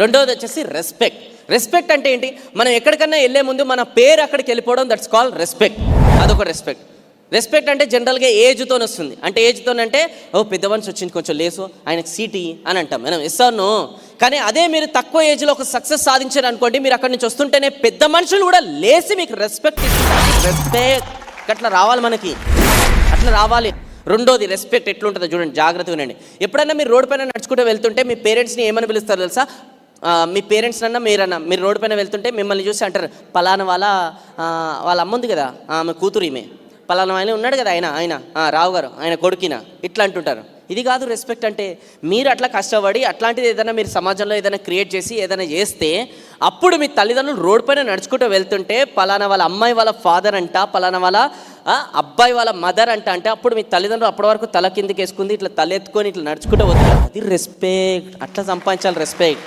రెండోది వచ్చేసి respect. Respect అంటే ఏంటి? మనం ఎక్కడికన్నా వెళ్ళే ముందు మన పేరు అక్కడికి వెళ్ళిపోవడం, దట్స్ కాల్ రెస్పెక్ట్. అదొక రెస్పెక్ట్. రెస్పెక్ట్ అంటే జనరల్గా ఏజ్తో వస్తుంది. అంటే ఏజ్తోనంటే ఓ పెద్ద మనిషి వచ్చింది కొంచెం లేసు, ఆయనకు సీటీ అని అంటాం మనం, ఇస్తాను. కానీ అదే మీరు తక్కువ ఏజ్లో ఒక సక్సెస్ సాధించారు అనుకోండి, మీరు అక్కడి నుంచి వస్తుంటేనే పెద్ద మనుషులు కూడా లేసి మీకు రెస్పెక్ట్ ఇస్తారు. రెస్పెక్ట్ అట్లా రావాలి మనకి, అట్లా రావాలి. రెండోది రెస్పెక్ట్ ఎట్లుంటుందో చూడండి, జాగ్రత్తగా ఉండండి. ఎప్పుడైనా మీరు రోడ్డు పైన నడుచుకుంటూ వెళ్తుంటే మీ పేరెంట్స్ని ఏమని పిలుస్తారు తెలుసా? మీ పేరెంట్స్ అన్నా మీరు రోడ్డు పైన వెళ్తుంటే మిమ్మల్ని చూసి అంటారు, పలానా వాళ్ళ అమ్మ ఉంది కదా, ఆమె కూతురు, ఈమె పలానా ఆయన ఉన్నాడు కదా, ఆయన రావు గారు, ఆయన కొడుకినా, ఇట్లా అంటుంటారు. ఇది కాదు రెస్పెక్ట్ అంటే. మీరు అట్లా కష్టపడి అట్లాంటిది ఏదైనా మీరు సమాజంలో ఏదైనా క్రియేట్ చేసి ఏదైనా చేస్తే, అప్పుడు మీ తల్లిదండ్రులు రోడ్డు పైన నడుచుకుంటూ వెళ్తుంటే పలానా వాళ్ళ అమ్మాయి వాళ్ళ ఫాదర్ అంట, పలానా వాళ్ళ అబ్బాయి వాళ్ళ మదర్ అంట, అంటే అప్పుడు మీ తల్లిదండ్రులు అప్పటి వరకు తల కిందకి వేసుకుంది ఇట్లా తలెత్తుకొని ఇట్లా నడుచుకుంటూ వదిలేదు. అది రెస్పెక్ట్. అట్లా సంపాదించాలి రెస్పెక్ట్.